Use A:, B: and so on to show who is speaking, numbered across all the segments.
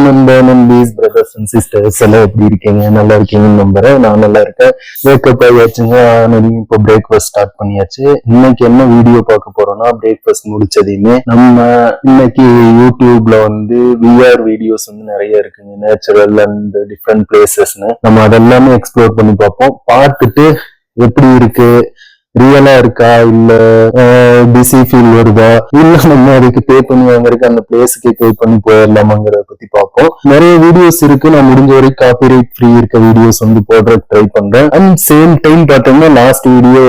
A: நண்பீஸ் brothers and sisters எல்லாம் எப்படி இருக்கீங்க? நல்லா இருக்கீங்கன்னு நம்புறேன். நான் நல்லா இருக்கேன். வேக்கப் ஆகியாச்சுங்க. இப்போ பிரேக்ஃபாஸ்ட் ஸ்டார்ட் பண்ணியாச்சு. இன்னைக்கு என்ன வீடியோ பார்க்க போறோம்னா, பிரேக்ஃபாஸ்ட் முடிச்சதையுமே நம்ம இன்னைக்கு யூடியூப்ல விஆர் வீடியோஸ் நிறைய இருக்குங்க. நேச்சுரல் அண்ட் டிஃப்ரெண்ட் பிளேசஸ்னு நம்ம அதெல்லாமே எக்ஸ்ப்ளோர் பண்ணி பார்ப்போம். பார்த்துட்டு எப்படி இருக்கு, ரியலா இருக்கா, இல்ல பிஸி ஃபீல் வருதா, இல்ல நம்ம அதுக்கு பே பண்ணி வாங்குறதுக்கு அந்த பிளேஸுக்கு பே பண்ணி போயிடலாமாங்கிறத பத்தி பார்ப்போம். நிறைய வீடியோஸ் இருக்கு. நான் முடிஞ்ச வரைக்கும் காப்பிரைட் ஃப்ரீ இருக்க வீடியோஸ் போடுறதுக்கு ட்ரை பண்றேன். அண்ட் சேம் டைம் பார்த்தோம்னா லாஸ்ட் வீடியோ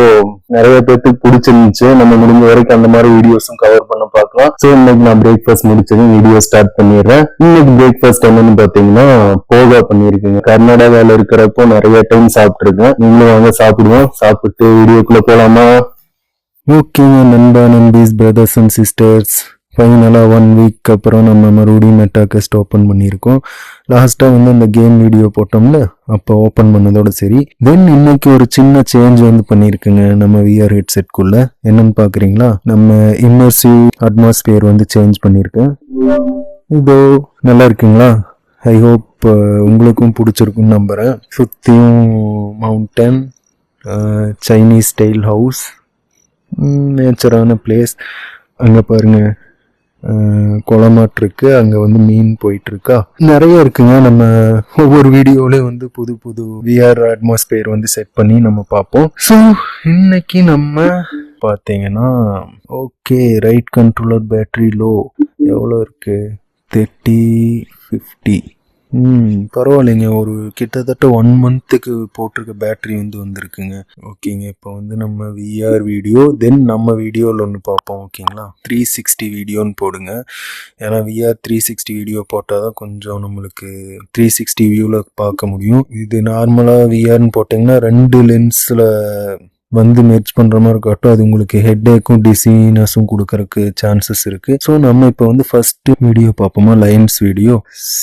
A: நிறைய பேருக்கு பிடிச்சிருந்துச்சு. நம்ம முடிஞ்ச வரைக்கும் அந்த மாதிரி வீடியோஸும் கவர் பண்ண பார்க்கலாம். ஸோ இன்னைக்கு நான் பிரேக்ஃபாஸ்ட் முடிச்சதும் வீடியோ ஸ்டார்ட் பண்ணிடுறேன். இன்னைக்கு பிரேக்ஃபாஸ்ட் என்னன்னு பாத்தீங்கன்னா போகா பண்ணிருக்கேங்க. கர்நாடகால இருக்கிறப்போ நிறைய டைம் சாப்பிட்டுருக்கேன். நீங்களும் வாங்க சாப்பிடுவோம். சாப்பிட்டு வீடியோக்குள்ள போலாமா? ஓகேங்க நண்பீஸ் பிரதர்ஸ் அண்ட் சிஸ்டர்ஸ், ஃபைனலாக 1 வீக் அப்புறம் நம்ம மறுபடியும் மெட்டாகஸ்ட் ஓப்பன் பண்ணியிருக்கோம். லாஸ்ட்டாக அந்த கேம் வீடியோ போட்டோம்ல, அப்போ ஓப்பன் பண்ணதோட சரி. தென் இன்னைக்கு ஒரு சின்ன சேஞ்ச் பண்ணியிருக்குங்க நம்ம விஆர் ஹெட்செட்குள்ள. என்னன்னு பார்க்குறீங்களா? நம்ம இம்மர்சிவ் அட்மாஸ்பியர் சேஞ்ச் பண்ணியிருக்கேன். இதோ நல்லா இருக்குங்களா? ஐ ஹோப் உங்களுக்கும் பிடிச்சிருக்குன்னு நம்புகிறேன். சுற்றியும் மவுண்டன், சைனீஸ் ஸ்டைல் ஹவுஸ், நேச்சரான பிளேஸ். அங்கே பாருங்க குளமாட்டு இருக்கு. அங்கே மீன் போயிட்டு இருக்கா. நிறைய இருக்குங்க. நம்ம ஒவ்வொரு வீடியோலயும் புது புது விஆர் அட்மாஸ்பியர் செட் பண்ணி நம்ம பார்ப்போம். ஸோ இன்னைக்கு நம்ம பார்த்தீங்கன்னா okay, right controller battery low எவ்வளோ இருக்கு? 3050. பரவாயில்லைங்க. ஒரு கிட்டத்தட்ட 1 மந்த்துக்கு போட்டிருக்க பேட்டரி வந்திருக்குங்க. ஓகேங்க. இப்போ நம்ம விஆர் வீடியோ, தென் நம்ம வீடியோவில் ஒன்று பார்ப்போம். ஓகேங்களா? 360 வீடியோன்னு போடுங்க. ஏன்னா விஆர் 360 வீடியோ போட்டால் தான் கொஞ்சம் நம்மளுக்கு 360 வியூவில் பார்க்க முடியும். இது நார்மலாக விஆர்னு போட்டிங்கன்னா 2 லென்ஸில் மெர்ஜ் பண்ற மாதிரி காட்டும். அது உங்களுக்கு ஹெட்டேக்கும் டிசீனஸும் கொடுக்கறதுக்கு சான்சஸ் இருக்கு. ஸோ நம்ம இப்போ ஃபர்ஸ்ட் வீடியோ பார்ப்போமா? Lines video.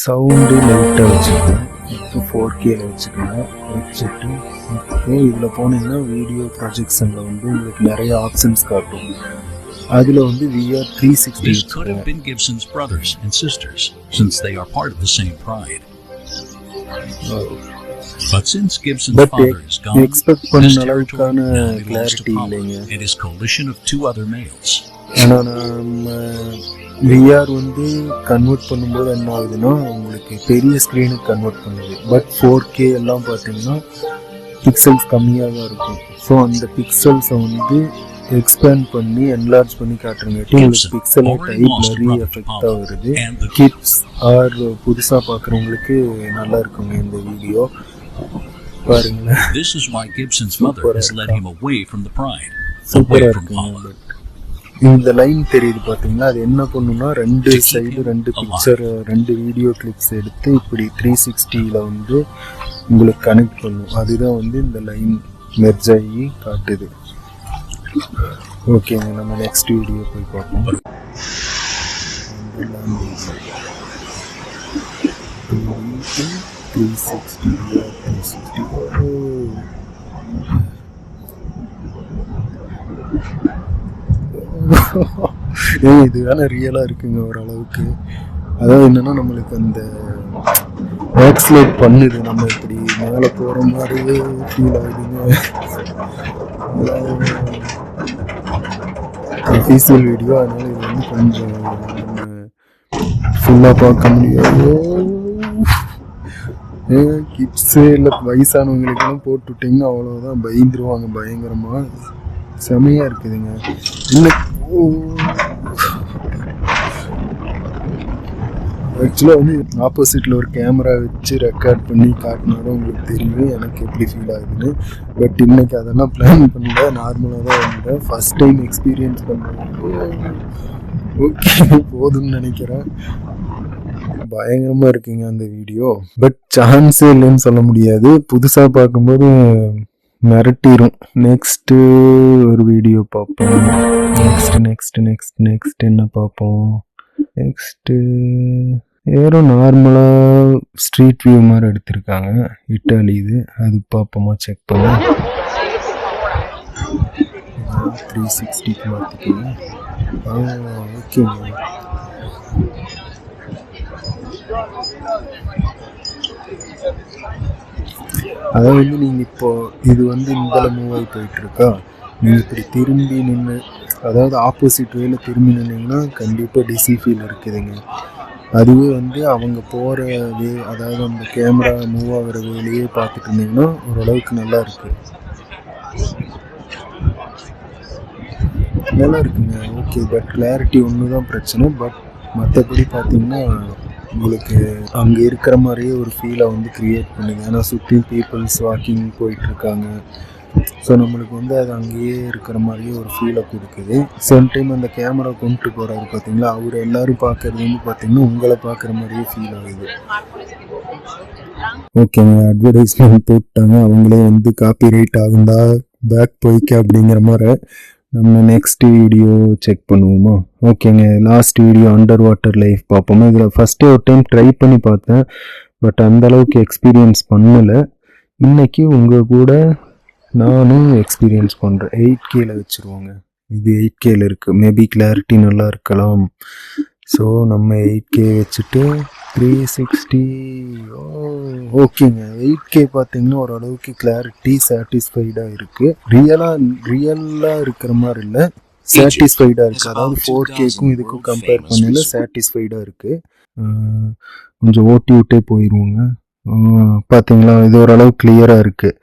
A: சவுண்டு லைட்டாக வச்சுக்கோங்க. இப்போ 4K வச்சுக்கோங்க. வச்சுட்டு இப்போ இதில் போனீங்கன்னா வீடியோ ப்ரொஜெக்ஷனில் உங்களுக்கு நிறைய ஆப்ஷன்ஸ் காட்டும். அதில் VR 360.
B: This could have been Gibson's brothers and sisters, since they are part of the same pride. But since Gibson's father is gone, this territory now belongs to Power and his coalition of 2 other males.
A: VR convert பண்ணும்போது என்ன ஆகுதுன்னா, உங்களுக்கு பெரிய ஸ்க்ரீனுக்கு convert பண்ணுது. But 4K எல்லாம் பார்த்தீங்கன்னா pixels கம்மியாக தான் இருக்கும். ஸோ அந்த பிக்சல்ஸை எக்ஸ்பேண்ட் பண்ணி என்லார்ஜ் பண்ணி காட்டுறங்க. பிக்சல் டைப் நிறைய எஃபெக்டாக வருது. கிட்ஸ் ஆர் புதுசாக பார்க்குறவங்களுக்கு நல்லா இருக்குங்க இந்த வீடியோ. பாருங்களேன்.
B: This is why Gibson's mother has led him away from the pride.
A: சூப்பரா இருக்குங்க. இந்த லைன் தெரியுது பாத்தீங்களா? அது என்ன பண்ணுன்னா 2 சைடு 2 பிக்சர் 2 வீடியோ கிளிப்ஸ் எடுத்து இப்படி 360ல உங்களுக்கு கனெக்ட் பண்ணும். அதுதான் இந்த லைன் மெர்ஜ் ஆகி காட்டுது. ஓகேங்க, நம்ம நெக்ஸ்ட் வீடியோ போய் பார்ப்போம். இது வேணா ரியலா இருக்குங்க ஓரளவுக்கு. அதாவது என்னன்னா, நம்மளுக்கு அந்த ஆக்சிலேட் பண்ணுது. நம்ம இப்படி மேலே போற மாதிரியே ஃபீல் ஆகுதுங்க. அஃபீஷியல் வீடியோ, அதனால இது கொஞ்சம் ஃபுல்லாக பார்க்க முடியாது. கிட்ஸு இல்லை வயசானவங்களுக்கெல்லாம் போட்டு விட்டிங்கன்னா அவ்வளோதான், பயந்துருவாங்க பயங்கரமாக. செமையாக இருக்குதுங்க. இன்னும் ஆக்சுவலாக ஆப்போசிட்டில் ஒரு கேமரா வச்சு ரெக்கார்ட் பண்ணி காட்டினாலும் உங்களுக்கு தெரியும் எனக்கு எப்படி ஃபீல் ஆகுதுன்னு. பட் இன்னைக்கு அதெல்லாம் பிளான் பண்ணல, நார்மலாக தான் வந்தேன். ஃபர்ஸ்ட் டைம் எக்ஸ்பீரியன்ஸ் பண்ணேன். ஓகே, போதும்னு நினைக்கிறேன். பயங்கரமாக இருக்குங்க அந்த வீடியோ. பட் சான்ஸே இல்லைன்னு சொல்ல முடியாது. புதுசாக பார்க்கும்போது மிரட்டிரும். நெக்ஸ்ட்டு ஒரு வீடியோ பார்ப்போம். நெக்ஸ்ட் என்ன பார்ப்போம்? நெக்ஸ்ட்டு ஏதோ நார்மலாக ஸ்ட்ரீட் வியூ மாதிரி எடுத்திருக்காங்க. இட்டாலி இது. அது பார்ப்போமா? செக் பண்ண 360க்கு மாற்றிக்கோங்க. ஓகேங்க. அதாவது நீங்கள் இப்போ இது வந்து இந்தல மூவ் ஆகி போயிட்டுருக்கா, நீங்கள் இப்படி திரும்பி நின்று, அதாவது ஆப்போசிட் வேல திரும்பி நின்னீங்கன்னா கண்டிப்பாக டிசி ஃபீல் இருக்குதுங்க. அதுவே வந்து அவங்க போகிற வே, அதாவது அந்த கேமரா மூவ் ஆகிற வேலையே பார்த்துட்டு இருந்தீங்கன்னா ஓரளவுக்கு நல்லா இருக்குது, நல்லா இருக்குங்க. ஓகே, பட் கிளாரிட்டி ஒன்று தான் பிரச்சனை. பட் மற்றபடி பார்த்தீங்கன்னா உங்களுக்கு அங்கே இருக்கிற மாதிரியே ஒரு ஃபீலை வந்து க்ரியேட் பண்ணுது. ஏன்னா சுற்றி பீப்புள்ஸ் வாக்கிங் போயிட்டுருக்காங்க. ஸோ நம்மளுக்கு வந்து அது அங்கேயே இருக்கிற மாதிரியே ஒரு ஃபீலை கொடுக்குது. சேம் டைம் அந்த கேமரா கொண்டு போகிறாரு பார்த்தீங்களா, அவர் எல்லோரும் பார்க்குறது வந்து பார்த்திங்கன்னா உங்களை பார்க்குற மாதிரியே ஃபீல் ஆகுது. ஓகேங்க, அட்வர்டைஸ்மெண்ட் போட்டாங்க, அவங்களே வந்து காப்பி ரைட் ஆகுண்டா பேக் போய்க்க அப்படிங்கிற மாதிரி. நம்ம நெக்ஸ்ட் வீடியோ செக் பண்ணுவோமா? ஓகேங்க, last video under water life பார்ப்போமா. இதில் ஃபஸ்ட்டு ஒரு டைம் ட்ரை பண்ணி பார்த்தேன், பட் அந்தளவுக்கு எக்ஸ்பீரியன்ஸ் பண்ணலை. இன்றைக்கி உங்கள் கூட நானும் எக்ஸ்பீரியன்ஸ் பண்ணுறேன். 8Kல வச்சுருவோங்க. இது 8Kல இருக்குது, மேபி கிளாரிட்டி நல்லா இருக்கலாம். ஸோ நம்ம 8K வச்சுட்டு 360. ஓகேங்க, 8K பார்த்தீங்கன்னா ஓரளவுக்கு கிளாரிட்டி சாட்டிஸ்ஃபைடாக இருக்குது. ரியலாக இருக்கிற மாதிரி இல்லை, சாட்டிஸ்ஃபைடாக இருக்குது. அதாவது 4Kக்கும் இதுக்கும் கம்பேர் பண்ணல சாட்டிஸ்ஃபைடாக இருக்குது. கொஞ்சம் ஓட்டி விட்டே போயிடுவோங்க. பார்த்தீங்களா, இது ஓரளவு கிளியராக இருக்குது.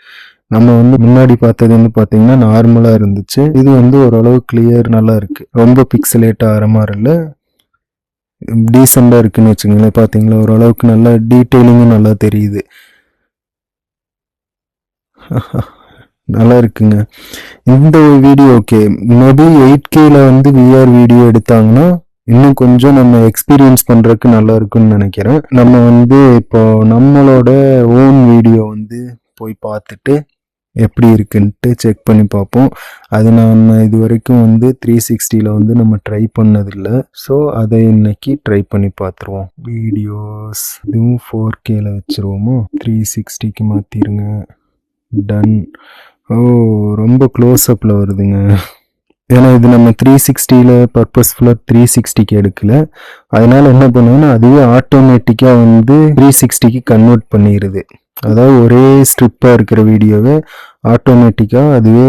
A: நம்ம வந்து முன்னாடி பார்த்தது வந்து பார்த்தீங்கன்னா நார்மலாக இருந்துச்சு, இது வந்து ஓரளவு கிளியர் நல்லா இருக்குது. ரொம்ப பிக்சலேட் ஆகிற மாதிரி இல்லை, டீசெண்டாக இருக்குன்னு வச்சுக்கோங்களேன். பார்த்தீங்களா, ஓரளவுக்கு நல்லா டீட்டெயிலிங்கும் நல்லா தெரியுது, நல்லா இருக்குங்க. இந்த வீடியோ ஓகே, மேபி 8Kல வந்து விஆர் வீடியோ எடுத்தாங்கன்னா இன்னும் கொஞ்சம் நம்ம எக்ஸ்பீரியன்ஸ் பண்ணுறதுக்கு நல்லா இருக்குன்னு நினைக்கிறேன். நம்ம வந்து இப்போ நம்மளோட ஓன் வீடியோ வந்து போய் பார்த்துட்டு எப்படி இருக்குன்ட்டு செக் பண்ணி பார்ப்போம். அது நம்ம இது வரைக்கும் வந்து 360ல் வந்து நம்ம ட்ரை பண்ணதில்லை. ஸோ அதை இன்னைக்கு ட்ரை பண்ணி பார்த்துருவோம். வீடியோஸ் இதுவும் 4Kல வச்சுருவோமோ, 360க்கு மாற்றிடுங்க. டன். ஓ, ரொம்ப க்ளோஸ்அப்பில் வருதுங்க. ஏன்னா இது நம்ம 360ல் பர்பஸ்ஃபுல்லாக 360க்கு எடுக்கல. அதனால் என்ன பண்ணுவோன்னா அதுவே ஆட்டோமேட்டிக்காக வந்து 360க்கு கன்வெர்ட் பண்ணிடுது. அதாவது ஒரே ஸ்ட்ரிப்பாக இருக்கிற வீடியோவை ஆட்டோமேட்டிக்காக அதுவே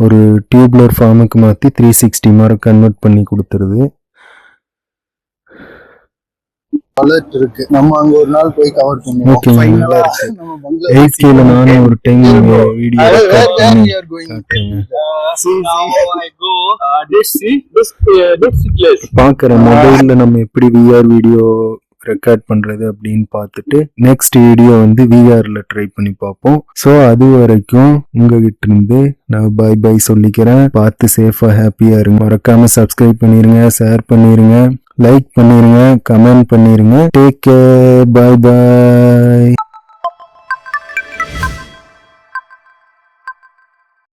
A: ஒரு டியூப்லர் ஃபார்முக்கு மாற்றி 360 மாதிரி கன்வெர்ட் பண்ணி கொடுத்துருது.
C: அலர்ட் இருக்கு, நம்ம அங்க ஒரு நாள் போய் கவர் பண்ணுவோம்.
A: ஓகே, நல்லா இருக்கு. 8Kல நானும் ஒரு டைம் வீடியோ பார்க்குறேன். மொபைலில் நம்ம எப்படி விஆர் வீடியோ ரெக்கார்ட் பண்ணுறது அப்படின்னு பார்த்துட்டு நெக்ஸ்ட் வீடியோ வந்து விஆரில் ட்ரை பண்ணி பார்ப்போம். ஸோ அது வரைக்கும் உங்ககிட்ட இருந்து நான் பாய் பாய் சொல்லிக்கிறேன். பார்த்து சேஃபாக ஹாப்பியாக இருங்க. மறக்காமல் சப்ஸ்கிரைப் பண்ணிடுங்க, ஷேர் பண்ணிடுங்க, லைக் பண்ணிடுங்க, கமெண்ட் பண்ணிடுங்க. டேக் கேர், பாய் பாய்.